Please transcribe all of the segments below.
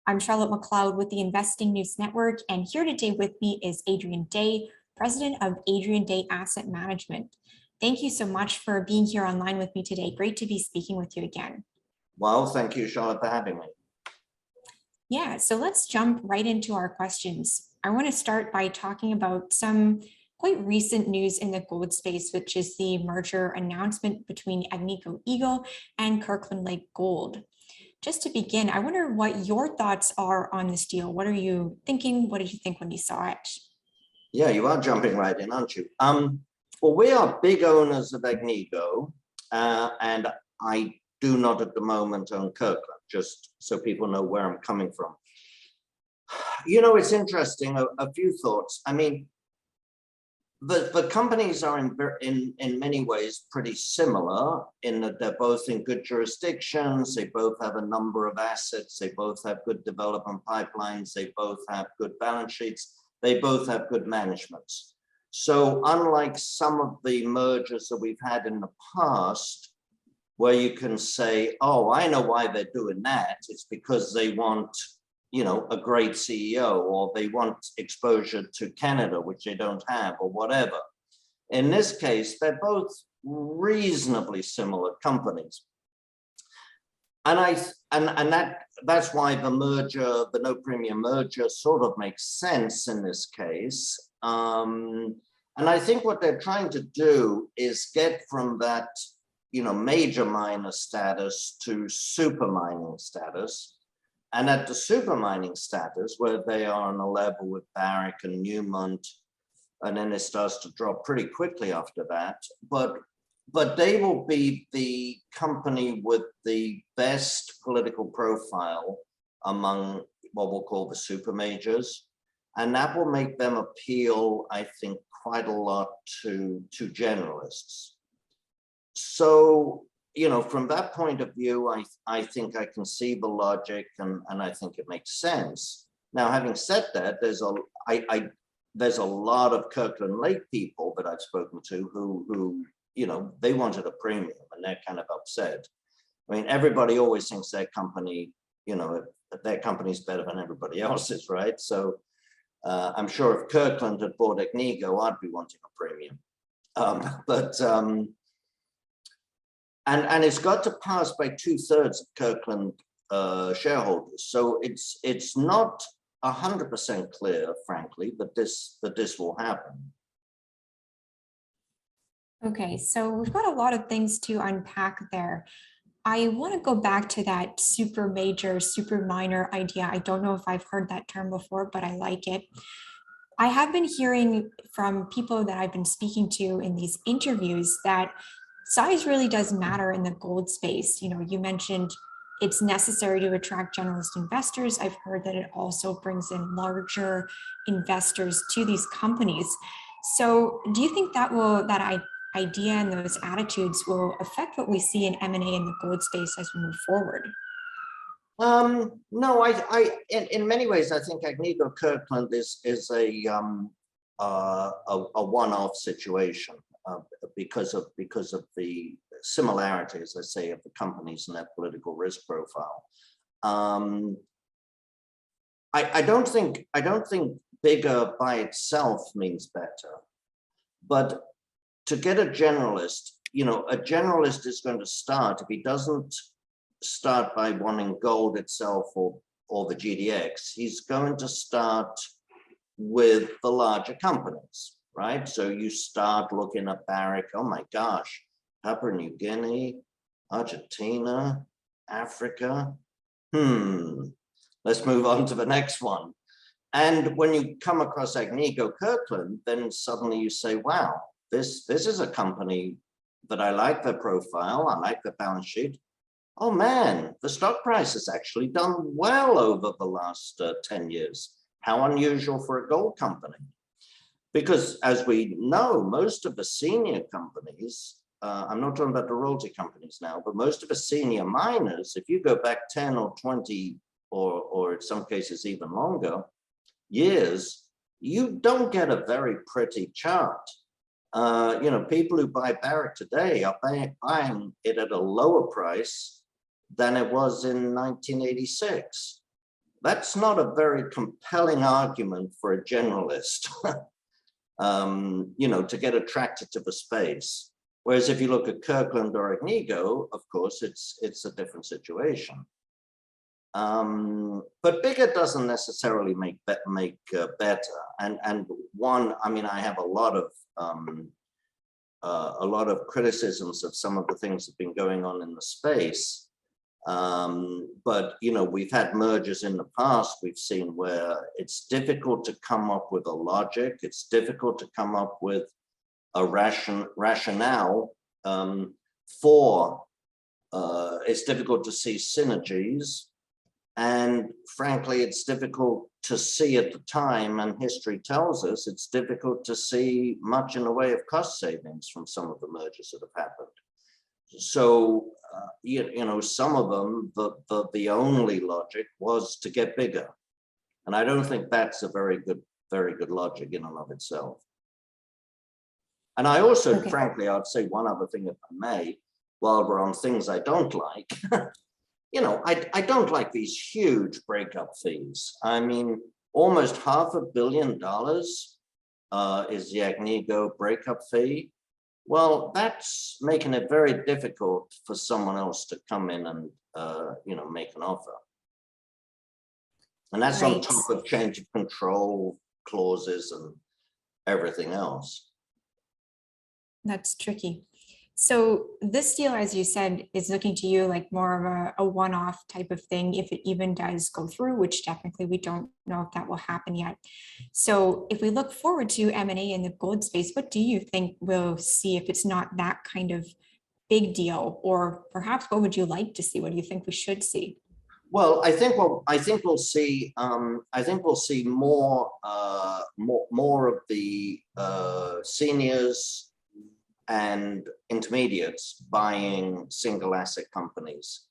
I'm Charlotte McLeod with the Investing News Network, and here today with me is Adrian Day, President of Adrian Day Asset Management. Thank you so much for being here online with me today. Great to be speaking with you again. Well, thank you, Charlotte, for having me. Yeah, so let's jump right into our questions. I want to start by talking about some quite recent news in the gold space, which is the merger announcement between Agnico Eagle and Kirkland Lake Gold. Just to begin, I wonder what your thoughts are on this deal. What are you thinking? What did you think when you saw it? Yeah, you are jumping right in, aren't you? Well, we are big owners of Agnico, and I do not at the moment own Kirkland, just so people know where I'm coming from. You know, it's interesting, a few thoughts. I mean, the companies are in many ways pretty similar in that they're both in good jurisdictions, they both have a number of assets, they both have good development pipelines, they both have good balance sheets, they both have good managements. So unlike some of the mergers that we've had in the past, where you can say, oh, I know why they're doing that, it's because they want, you know, a great CEO, or they want exposure to Canada, which they don't have, or whatever. In this case, they're both reasonably similar companies. And that's why the merger, the no premium merger, sort of makes sense in this case. And I think what they're trying to do is get from that, you know, major miner status to super mining status. And at the super mining status, where they are on a level with Barrick and Newmont, and then it starts to drop pretty quickly after that. But they will be the company with the best political profile among what we'll call the super majors. And that will make them appeal, I think, quite a lot to generalists. So, you know, from that point of view, I think I can see the logic, and I think it makes sense. Now, having said that, there's a lot of Kirkland Lake people that I've spoken to who you know, they wanted a premium, and they're kind of upset. I mean, everybody always thinks their company, you know, their company's better than everybody else's, right? So I'm sure if Kirkland had bought Agnico, I'd be wanting a premium. And it's got to pass by 2/3 of Kirkland shareholders. So it's not 100% clear, frankly, that this will happen. Okay, so we've got a lot of things to unpack there. I want to go back to that super major, super minor idea. I don't know if I've heard that term before, but I like it. I have been hearing from people that I've been speaking to in these interviews that size really does matter in the gold space. You know, you mentioned it's necessary to attract generalist investors. I've heard that it also brings in larger investors to these companies. So do you think that idea and those attitudes will affect what we see in M&A in the gold space as we move forward? No, in many ways, I think Agnico Kirkland is a one-off situation because of the similarity, as I say, of the companies and their political risk profile. I don't think bigger by itself means better, but to get a generalist, you know, a generalist is going to start, if he doesn't start by wanting gold itself or the GDX, he's going to start with the larger companies, right? So you start looking at Barrick, oh my gosh, Papua New Guinea, Argentina, Africa. Let's move on to the next one. And when you come across Agnico Kirkland, then suddenly you say, wow, this is a company that I like their profile, I like their balance sheet. Oh man, the stock price has actually done well over the last 10 years. How unusual for a gold company. Because as we know, most of the senior companies, I'm not talking about the royalty companies now, but most of the senior miners, if you go back 10 or 20, or in some cases even longer, years, you don't get a very pretty chart. You know, people who buy Barrick today are buying it at a lower price than it was in 1986. that's not a very compelling argument for a generalist, to get attracted to the space. Whereas if you look at Kirkland or Agnico, of course, it's a different situation. But bigger doesn't necessarily make better. And one, I mean, I have a lot of criticisms of some of the things that have been going on in the space. But we've had mergers in the past. We've seen where it's difficult to come up with a logic. It's difficult to come up with a rationale it's difficult to see synergies. And frankly, it's difficult to see at the time, and history tells us it's difficult to see much in the way of cost savings from some of the mergers that have happened. So, some of them, the only logic was to get bigger. And I don't think that's a very good logic in and of itself. And I also, frankly, I'd say one other thing, if I may, while we're on things I don't like, I don't like these huge breakup fees. I mean, almost $500 million is the Agnico breakup fee. Well, that's making it very difficult for someone else to come in and, make an offer. And that's on top of change of control clauses and everything else. That's tricky. So this deal, as you said, is looking to you like more of a one-off type of thing, if it even does go through, which technically we don't know if that will happen yet. So if we look forward to M&A in the gold space, what do you think we'll see if it's not that kind of big deal? Or perhaps what would you like to see? What do you think we should see? Well, I think we'll see more of the seniors and intermediates buying single asset companies,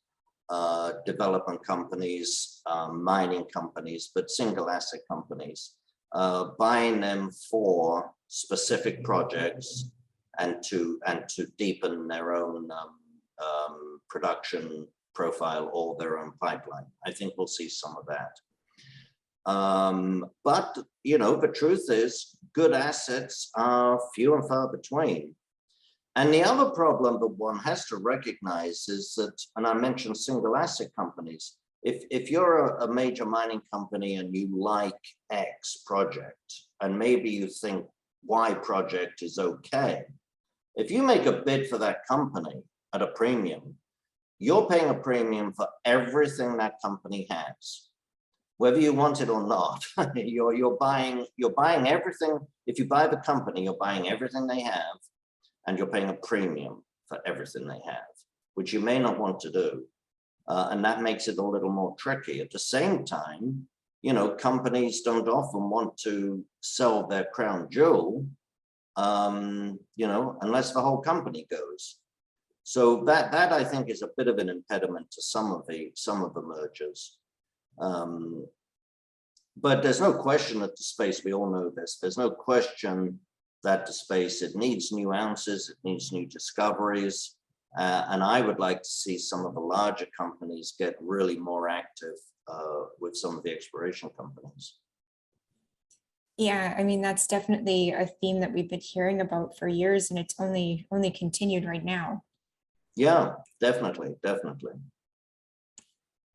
development companies, mining companies, but single asset companies, buying them for specific projects and to deepen their own production profile or their own pipeline. I think we'll see some of that. But the truth is, good assets are few and far between. And the other problem that one has to recognize is that, and I mentioned single asset companies, if you're a major mining company and you like X project, and maybe you think Y project is okay, if you make a bid for that company at a premium, you're paying a premium for everything that company has, whether you want it or not. you're buying everything. If you buy the company, you're buying everything they have, and you're paying a premium for everything they have, which you may not want to do. And that makes it a little more tricky. At the same time, companies don't often want to sell their crown jewel, unless the whole company goes. So that I think is a bit of an impediment to some of the mergers. But there's no question that the space, we all know this, there's no question that the space, it needs new ounces, it needs new discoveries. And I would like to see some of the larger companies get really more active with some of the exploration companies. Yeah, I mean, that's definitely a theme that we've been hearing about for years, and it's only continued right now. Yeah, definitely.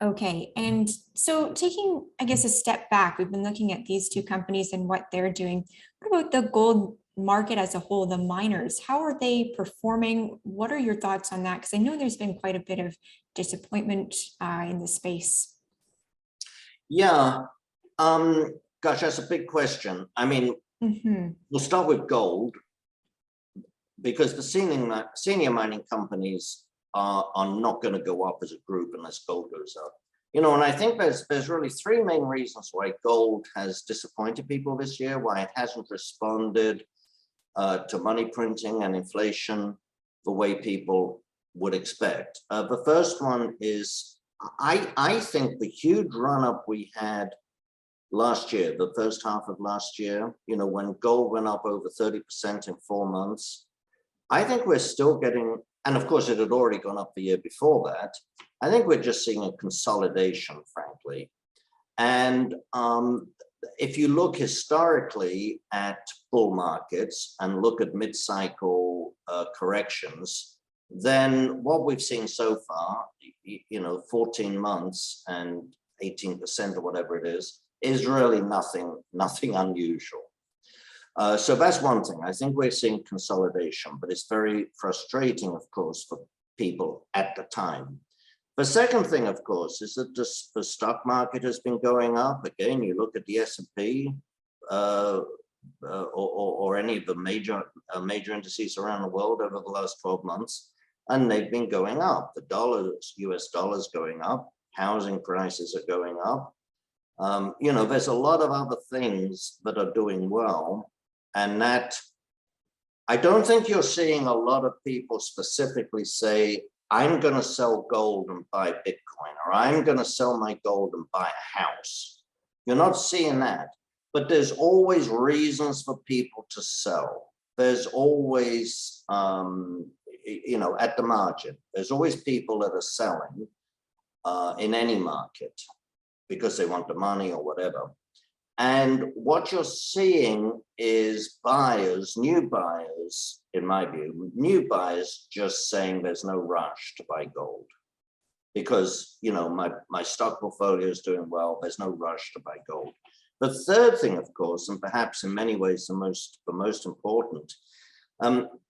Okay, and so taking, I guess, a step back, we've been looking at these two companies and what they're doing. What about the gold market as a whole, the miners? How are they performing? What are your thoughts on that? Because I know there's been quite a bit of disappointment in the space. Yeah, gosh, that's a big question. I mean, we'll start with gold, because the senior mining companies are not going to go up as a group unless gold goes up. And I think there's really three main reasons why gold has disappointed people this year, why it hasn't responded to money printing and inflation the way people would expect. The first one is, I think the huge run-up we had last year, the first half of last year, when gold went up over 30% in 4 months, I think we're still getting, and of course it had already gone up the year before that, I think we're just seeing a consolidation, frankly. And if you look historically at bull markets and look at mid-cycle corrections, then what we've seen so far, 14 months and 18% or whatever it is really nothing unusual. So that's one thing. I think we're seeing consolidation, but it's very frustrating, of course, for people at the time. The second thing, of course, is that the stock market has been going up. Again, you look at the S&P or any of the major indices around the world over the last 12 months, and they've been going up. The US dollar's going up. Housing prices are going up. There's a lot of other things that are doing well, and that I don't think you're seeing a lot of people specifically say, I'm going to sell gold and buy Bitcoin, or I'm going to sell my gold and buy a house. You're not seeing that, but there's always reasons for people to sell. There's always, at the margin, there's always people that are selling in any market because they want the money or whatever. And what you're seeing is buyers, new buyers, in my view, new buyers just saying there's no rush to buy gold because, my stock portfolio is doing well. There's no rush to buy gold. The third thing, of course, and perhaps in many ways the most important,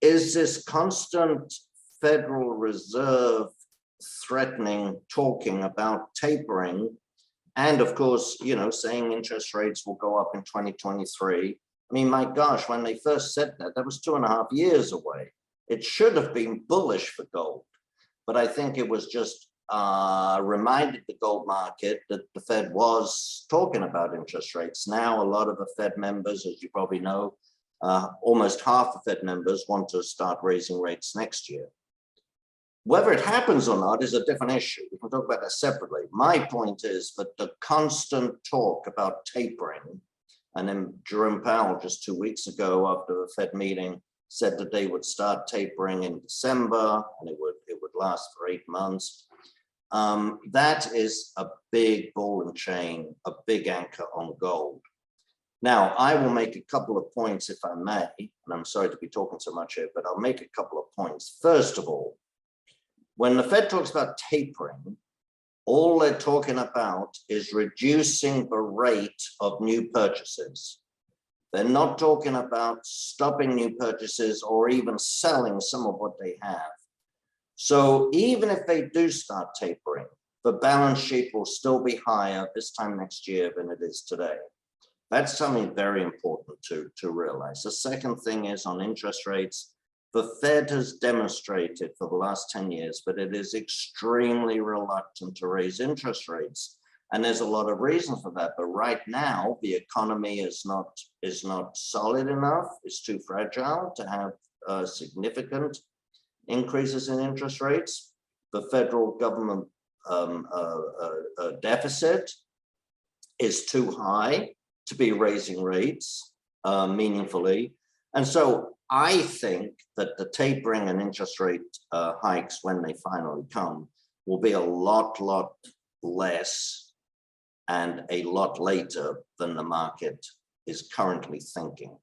is this constant Federal Reserve talking about tapering. And of course, saying interest rates will go up in 2023. I mean, my gosh, when they first said that was 2.5 years away. It should have been bullish for gold. But I think it was just reminded the gold market that the Fed was talking about interest rates. Now, a lot of the Fed members, as you probably know, almost half the Fed members want to start raising rates next year. Whether it happens or not is a different issue. We can talk about that separately. My point is that the constant talk about tapering, and then Jerome Powell just 2 weeks ago after the Fed meeting said that they would start tapering in December and it would last for 8 months. That is a big ball and chain, a big anchor on gold. Now, I will make a couple of points if I may, and I'm sorry to be talking so much here, but I'll make a couple of points. First of all, when the Fed talks about tapering, all they're talking about is reducing the rate of new purchases. They're not talking about stopping new purchases or even selling some of what they have. So even if they do start tapering, the balance sheet will still be higher this time next year than it is today. That's something very important to realize. The second thing is on interest rates. The Fed has demonstrated for the last 10 years that it is extremely reluctant to raise interest rates. And there's a lot of reasons for that. But right now, the economy is not solid enough. It's too fragile to have significant increases in interest rates. The federal government deficit is too high to be raising rates meaningfully. And so I think that the tapering and interest rate hikes, when they finally come, will be a lot less and a lot later than the market is currently thinking.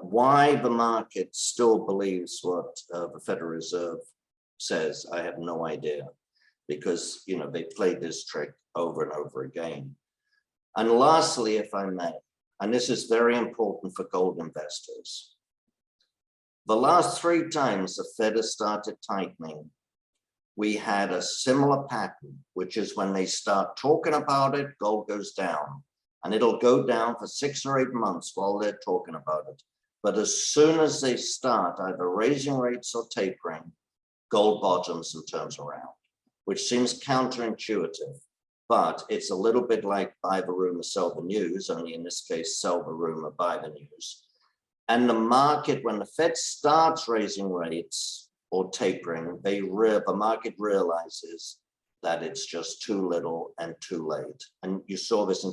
Why the market still believes what the Federal Reserve says, I have no idea, because they played this trick over and over again. And lastly, if I may, and this is very important for gold investors, the last 3 times the Fed has started tightening, we had a similar pattern, which is when they start talking about it, gold goes down. And it'll go down for 6 or 8 months while they're talking about it. But as soon as they start either raising rates or tapering, gold bottoms and turns around, which seems counterintuitive. But it's a little bit like buy the rumor, sell the news, only in this case, sell the rumor, buy the news. And the market, when the Fed starts raising rates or tapering, the market realizes that it's just too little and too late. And you saw this in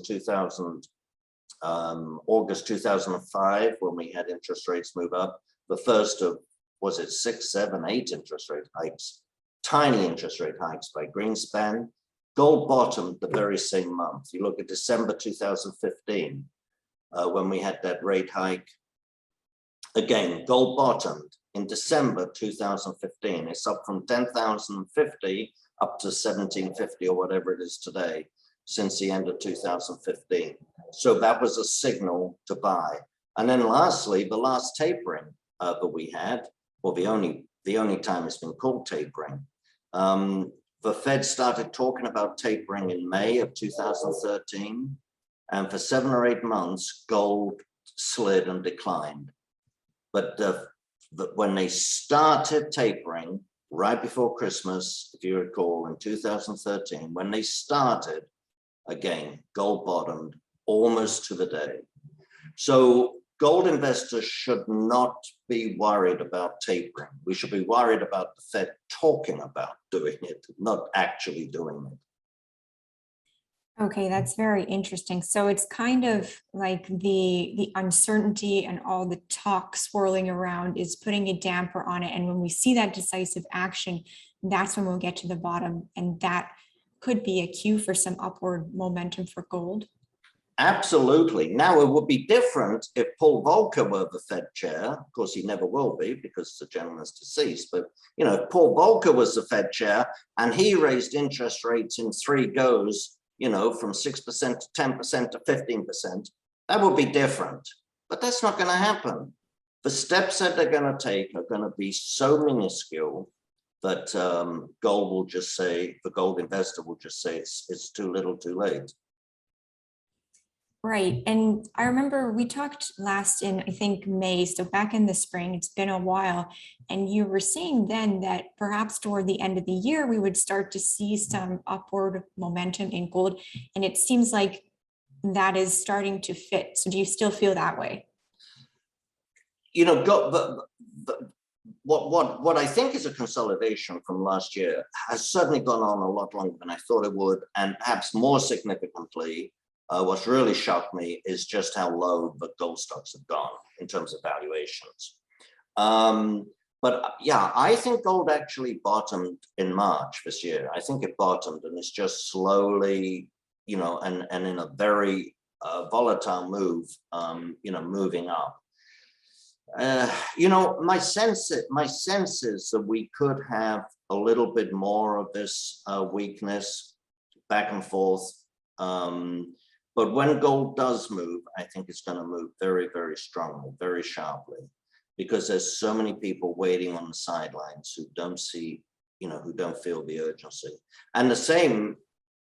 August 2005, when we had interest rates move up. The first of, was it 6, 7, 8 interest rate hikes, tiny interest rate hikes by Greenspan. gold bottomed the very same month. You look at December 2015, when we had that rate hike. Again, gold bottomed in December 2015. It's up from 10,050 up to 1750 or whatever it is today since the end of 2015. So that was a signal to buy. And then lastly, the last tapering that we had, well, the only time it's been called tapering, the Fed started talking about tapering in May of 2013. And for 7 or 8 months, gold slid and declined. But when they started tapering right before Christmas, if you recall, in 2013, when they started, again, gold bottomed almost to the day. So gold investors should not be worried about tapering. We should be worried about the Fed talking about doing it, not actually doing it. Okay, that's very interesting. So it's kind of like the uncertainty and all the talk swirling around is putting a damper on it. And when we see that decisive action, that's when we'll get to the bottom. And that could be a cue for some upward momentum for gold. Absolutely. Now, it would be different if Paul Volcker were the Fed chair. Of course, he never will be because the gentleman's deceased. But, you know, if Paul Volcker was the Fed chair and he raised interest rates in 3 goes, you know, from 6% to 10% to 15%, that would be different. But that's not going to happen. The steps that they're going to take are going to be so minuscule that gold will just say, the gold investor will just say it's too little too late. Right. And I remember we talked last in, I think, May, so back in the spring, it's been a while. And you were saying then that perhaps toward the end of the year, we would start to see some upward momentum in gold. And it seems like that is starting to fit. So do you still feel that way? You know, what I think is a consolidation from last year has certainly gone on a lot longer than I thought it would. And perhaps more significantly, what's really shocked me is just how low the gold stocks have gone in terms of valuations. But yeah, I think gold actually bottomed in March this year. I think it bottomed and it's just slowly, you know, and in a very volatile move, you know, moving up. You know, my sense is that we could have a little bit more of this weakness back and forth. But when gold does move, I think it's going to move very, very strongly, very sharply, because there's so many people waiting on the sidelines who don't see, you know, who don't feel the urgency. And the same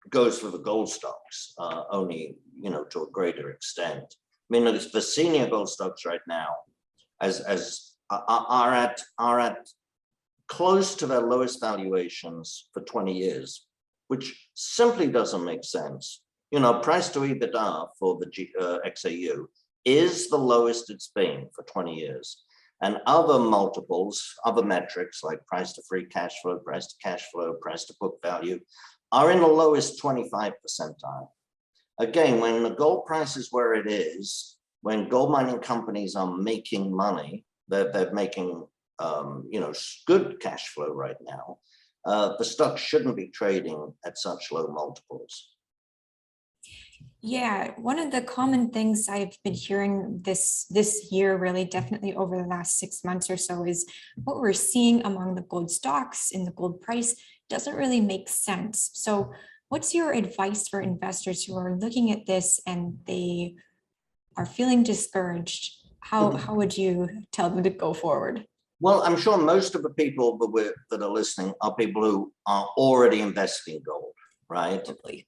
goes for the gold stocks, only, you know, to a greater extent. I mean, the senior gold stocks right now are at close to their lowest valuations for 20 years, which simply doesn't make sense. You know, price to EBITDA for the XAU is the lowest it's been for 20 years. And other multiples, other metrics like price to free cash flow, price to cash flow, price to book value are in the lowest 25 percentile. Again, when the gold price is where it is, when gold mining companies are making money, they're making you know, good cash flow right now, the stock shouldn't be trading at such low multiples. Yeah, one of the common things I've been hearing this year, really definitely over the last 6 months or so, is what we're seeing among the gold stocks in the gold price doesn't really make sense. So what's your advice for investors who are looking at this and they are feeling discouraged? How would you tell them to go forward? Well, I'm sure most of the people that are listening are people who are already investing in gold, right? Probably.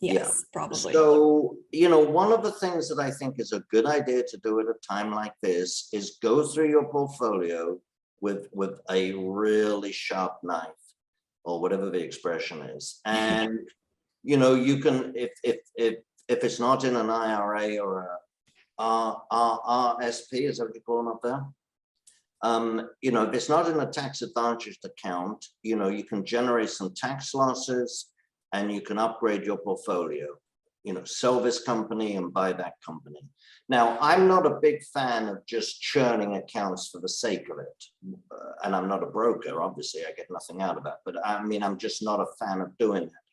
Yes, yeah. Probably. So, you know, one of the things that I think is a good idea to do at a time like this is go through your portfolio with a really sharp knife, or whatever the expression is. And, you know, you can, if it's not in an IRA or a RSP, is that what you call them up there? You know, if it's not in a tax advantaged account, you know, you can generate some tax losses and you can upgrade your portfolio, you know, sell this company and buy that company. Now, I'm not a big fan of just churning accounts for the sake of it. And I'm not a broker, obviously, I get nothing out of that. But I mean, I'm just not a fan of doing that.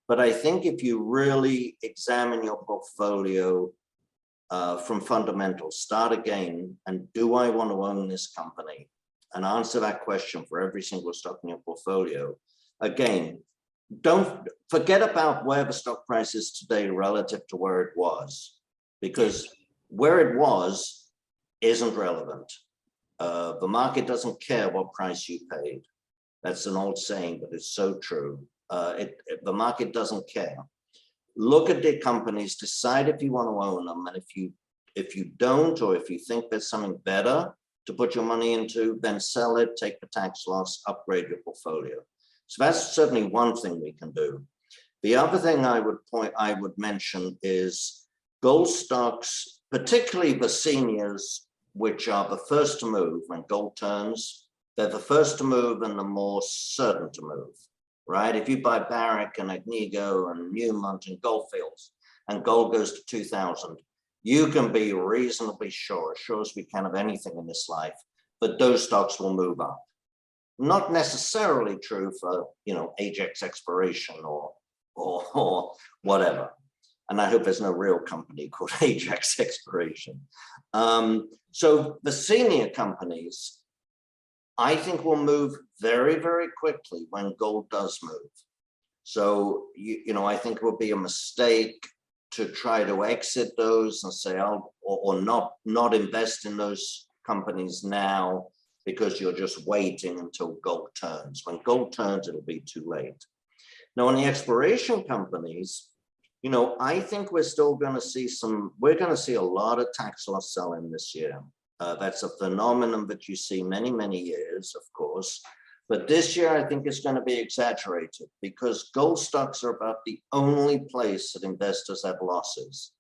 But I think if you really examine your portfolio from fundamentals, start again, and do I want to own this company? And answer that question for every single stock in your portfolio. Again, don't forget about where the stock price is today relative to where it was, because where it was isn't relevant. The market doesn't care what price you paid. That's an old saying, but it's so true. The market doesn't care. Look at the companies, decide if you want to own them, and if you don't, or if you think there's something better to put your money into, then sell it, take the tax loss, upgrade your portfolio. So that's certainly one thing we can do. The other thing I would mention is gold stocks, particularly the seniors, which are the first to move when gold turns. They're the first to move and the more certain to move, right? If you buy Barrick and Agnico and Newmont and Goldfields, and gold goes to 2,000, you can be reasonably sure as we can of anything in this life, that those stocks will move up. Not necessarily true for, Ajax Exploration or whatever. And I hope there's no real company called Ajax Exploration. So the senior companies, I think, will move very, very quickly when gold does move. So, I think it would be a mistake to try to exit those and say, or not invest in those companies now, because you're just waiting until gold turns. When gold turns, it'll be too late. Now, on the exploration companies, I think we're still going to see we're going to see a lot of tax loss selling this year. That's a phenomenon that you see many, many years, of course. But this year, I think it's going to be exaggerated, because gold stocks are about the only place that investors have losses,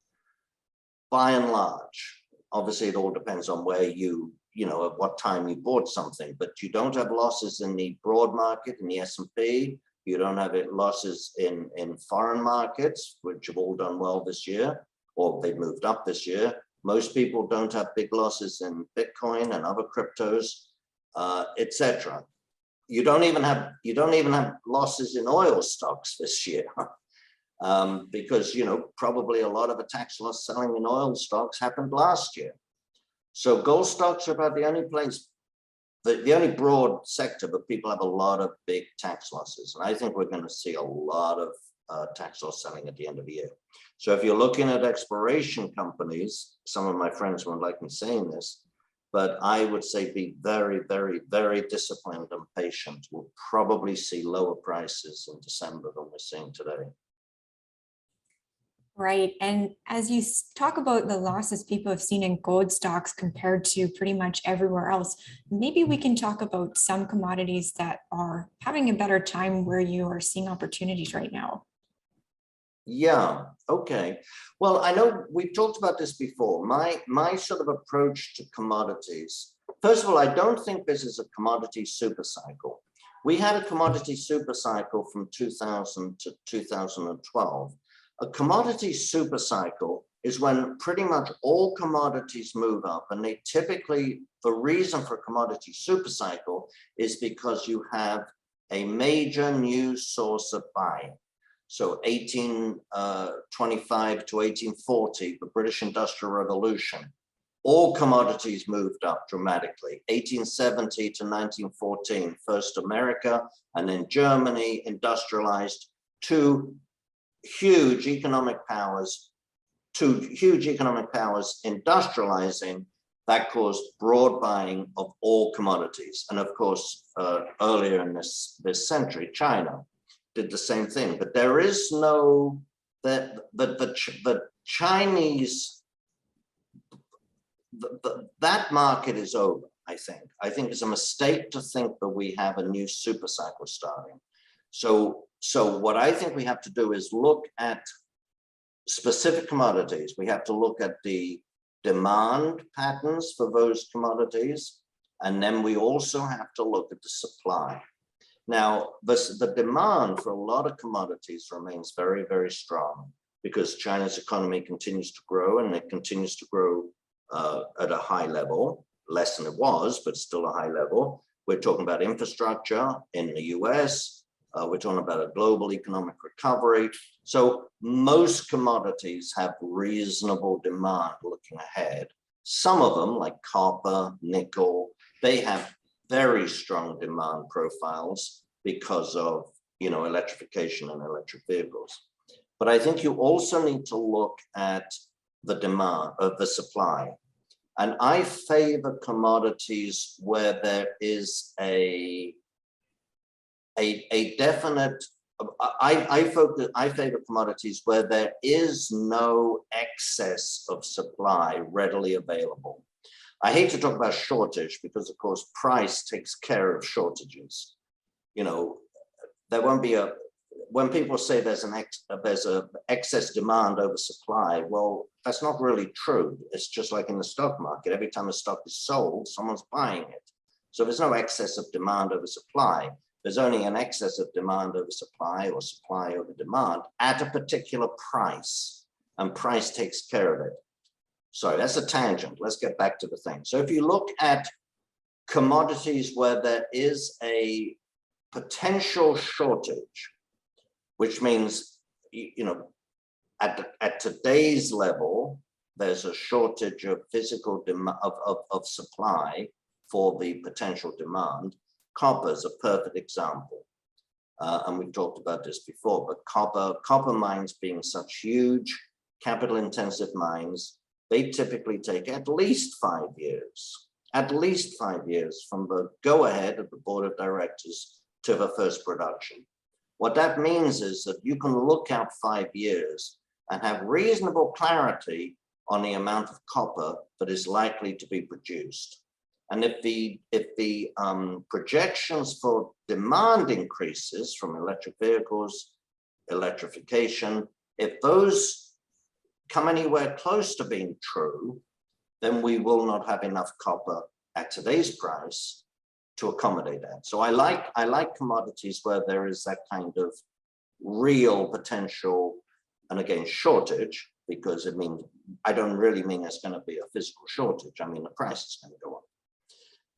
by and large. Obviously, it all depends on where at what time you bought something, but you don't have losses in the broad market, in the S&P. You don't have losses in foreign markets, which have all done well this year, or they've moved up this year. Most people don't have big losses in Bitcoin and other cryptos, etc. You don't even have losses in oil stocks this year, because probably a lot of the tax loss selling in oil stocks happened last year. So gold stocks are about the only place, the only broad sector, but people have a lot of big tax losses, and I think we're going to see a lot of tax loss selling at the end of the year. So if you're looking at exploration companies, some of my friends won't like me saying this, but I would say be very, very, very disciplined and patient. We'll probably see lower prices in December than we're seeing today. Right. And as you talk about the losses people have seen in gold stocks compared to pretty much everywhere else, maybe we can talk about some commodities that are having a better time where you are seeing opportunities right now. Yeah, okay. Well, I know we've talked about this before. My sort of approach to commodities, first of all, I don't think this is a commodity super cycle. We had a commodity super cycle from 2000 to 2012. A commodity super cycle is when pretty much all commodities move up, and they typically, the reason for a commodity super cycle is because you have a major new source of buying. So 1825 to 1840, the British Industrial Revolution, all commodities moved up dramatically. 1870 to 1914, first America and then Germany industrialized, two huge economic powers industrializing. That caused broad buying of all commodities. And of course, earlier in this century, China did the same thing. But there is no, the Chinese, that market is over, I think. I think it's a mistake to think that we have a new super cycle starting. So what I think we have to do is look at specific commodities. We have to look at the demand patterns for those commodities, and then we also have to look at the supply. Now, the demand for a lot of commodities remains very, very strong because China's economy continues to grow, and it continues to grow at a high level, less than it was, but still a high level. We're talking about infrastructure in the US. We're talking about a global economic recovery. So most commodities have reasonable demand looking ahead. Some of them, like copper, nickel, they have very strong demand profiles because of, you know, electrification and electric vehicles. But I think you also need to look at the demand of the supply. And I favor commodities where there is a definite, I favor commodities where there is no excess of supply readily available. I hate to talk about shortage because, of course, price takes care of shortages. You know, there won't be a, when people say there's an excess demand over supply, well, that's not really true. It's just like in the stock market. Every time a stock is sold, someone's buying it. So there's no excess of demand over supply. There's only an excess of demand over supply or supply over demand at a particular price, and price takes care of it. Sorry, that's a tangent. Let's get back to the thing. So if you look at commodities where there is a potential shortage, which means, you know, at today's level, there's a shortage of physical demand of supply for the potential demand. Copper is a perfect example. And we've talked about this before, but copper mines being such huge, capital intensive mines, they typically take at least 5 years from the go ahead of the board of directors to the first production. What that means is that you can look out 5 years and have reasonable clarity on the amount of copper that is likely to be produced. And if the projections for demand increases from electric vehicles, electrification, if those come anywhere close to being true, then we will not have enough copper at today's price to accommodate that. So I like commodities where there is that kind of real potential, and again, shortage, because it means, I don't really mean it's going to be a physical shortage. I mean, the price is going to go up.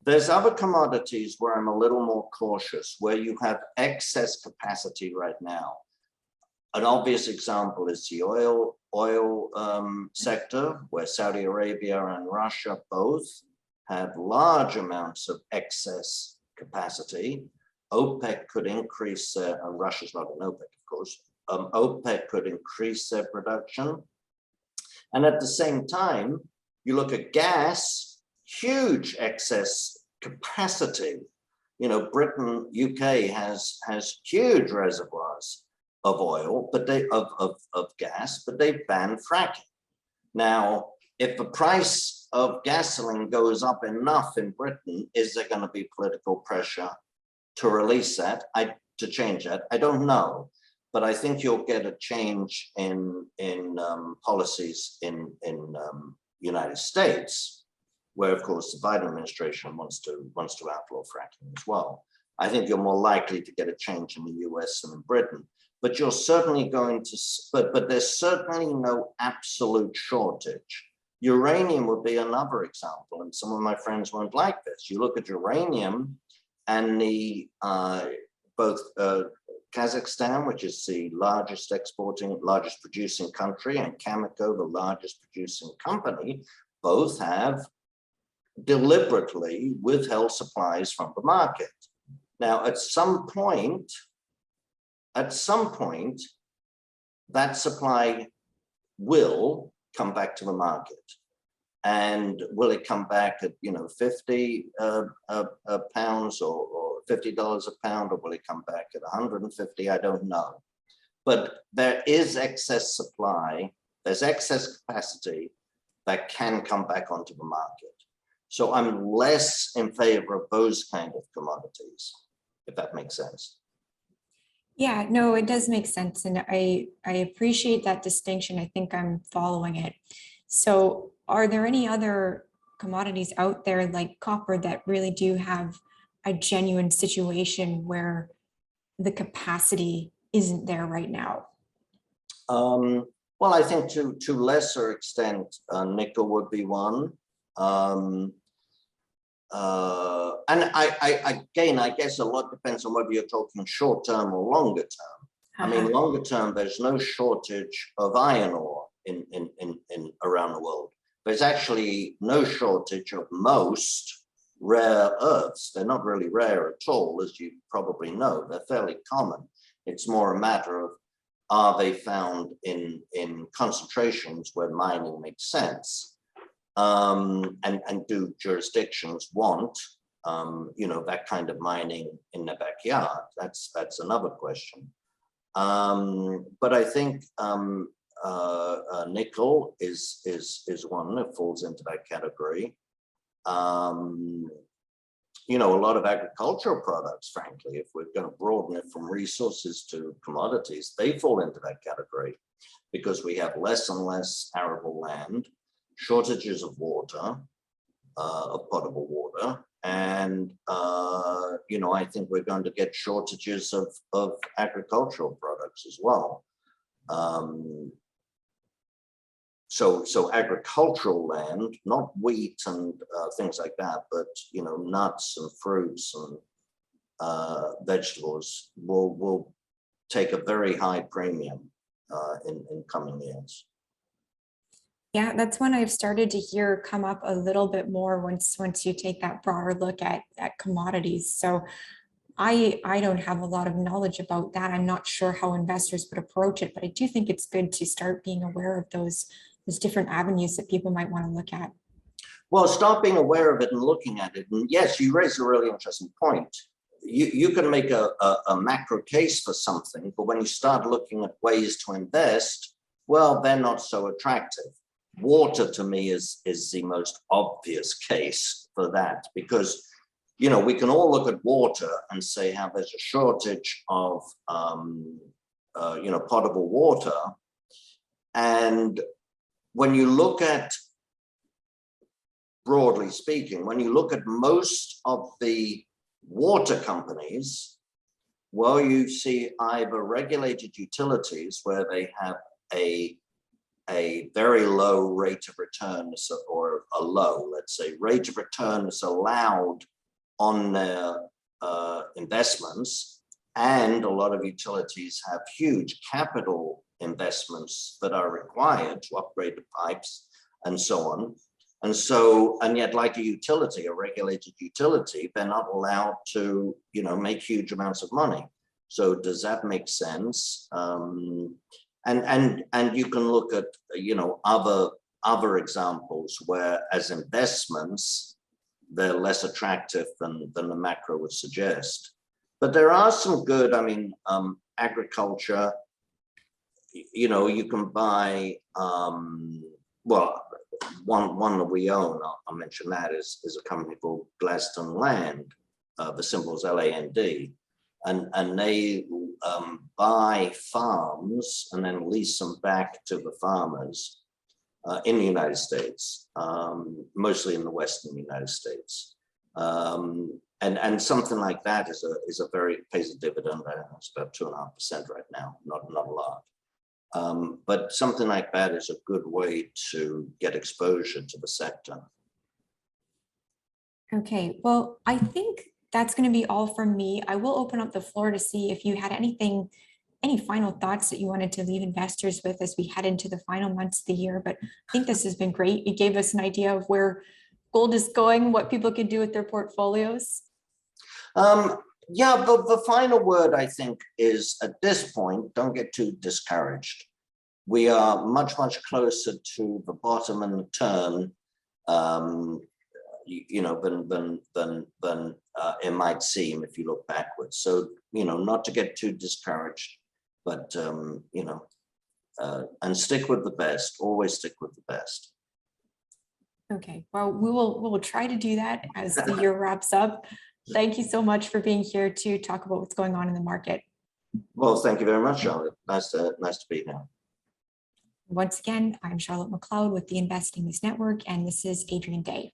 There's other commodities where I'm a little more cautious, where you have excess capacity right now. An obvious example is the oil sector, where Saudi Arabia and Russia both have large amounts of excess capacity. OPEC could increase, and Russia's not an OPEC, of course. OPEC could increase their production. And at the same time, you look at gas, huge excess capacity. You know, Britain, UK has huge reservoirs of oil, but of gas, but they've banned fracking. Now, if the price of gasoline goes up enough in Britain, is there going to be political pressure to release that, to change that? I don't know, but I think you'll get a change in policies in United States, where of course the Biden administration wants to outlaw fracking as well. I think you're more likely to get a change in the US than in Britain, but you're certainly going to, but there's certainly no absolute shortage. Uranium would be another example, and some of my friends won't like this. You look at uranium, and the both Kazakhstan, which is the largest producing country, and Cameco, the largest producing company, both have deliberately withheld supplies from the market. Now, at some point, that supply will come back to the market. And will it come back at, you know, 50 pounds or $50 a pound, or will it come back at 150? I don't know. But there is excess supply, there's excess capacity that can come back onto the market. So I'm less in favor of those kind of commodities, if that makes sense. Yeah, no, it does make sense. And I appreciate that distinction. I think I'm following it. So are there any other commodities out there like copper that really do have a genuine situation where the capacity isn't there right now? Well, I think to lesser extent, nickel would be one. again, I guess a lot depends on whether you're talking short term or longer term. I mean, longer term, there's no shortage of iron ore in around the world. There's actually no shortage of most rare earths. They're not really rare at all, as you probably know. They're fairly common. It's more a matter of, are they found in concentrations where mining makes sense? And do jurisdictions want, that kind of mining in their backyard? That's another question. But I think nickel is one that falls into that category. A lot of agricultural products, frankly, if we're going to broaden it from resources to commodities, they fall into that category because we have less and less arable land, shortages of water, of potable water, and I think we're going to get shortages of agricultural products as well. So agricultural land, not wheat and things like that, but nuts and fruits and vegetables will take a very high premium in coming years. Yeah, that's when I've started to hear come up a little bit more once you take that broader look at commodities. So I don't have a lot of knowledge about that. I'm not sure how investors would approach it, but I do think it's good to start being aware of those different avenues that people might want to look at. Well, start being aware of it and looking at it. And yes, you raise a really interesting point. You can make a macro case for something, but when you start looking at ways to invest, well, they're not so attractive. Water to me is the most obvious case for that, because we can all look at water and say how there's a shortage of potable water. And when you look at, broadly speaking, when you look at most of the water companies, well, you see either regulated utilities where they have a very low rate of return, or a low, let's say, rate of return is allowed on their investments, and a lot of utilities have huge capital investments that are required to upgrade the pipes and so on. And yet, like a utility, a regulated utility, they're not allowed to, make huge amounts of money. So does that make sense? And you can look at, other examples where, as investments, they're less attractive than the macro would suggest. But there are some good, agriculture. You can buy, one that we own, I'll mention that, is a company called Gladstone Land. The symbol is LAND. And they buy farms and then lease them back to the farmers in the United States, mostly in the Western United States. And something like that is a very, pays a dividend. It's about 2.5% right now, not a lot. But something like that is a good way to get exposure to the sector. Okay, well, I think that's going to be all from me. I will open up the floor to see if you had any final thoughts that you wanted to leave investors with as we head into the final months of the year. But I think this has been great. It gave us an idea of where gold is going, what people can do with their portfolios. Yeah, the final word, I think, is at this point, don't get too discouraged. We are much, much closer to the bottom and the turn, than it might seem if you look backwards. So, not to get too discouraged, but, and stick with the best, always stick with the best. Okay, well, we will try to do that as the year wraps up. Thank you so much for being here to talk about what's going on in the market. Well, thank you very much, Charlotte. Nice to be here. Once again, I'm Charlotte McLeod with the Investing News Network, and this is Adrian Day.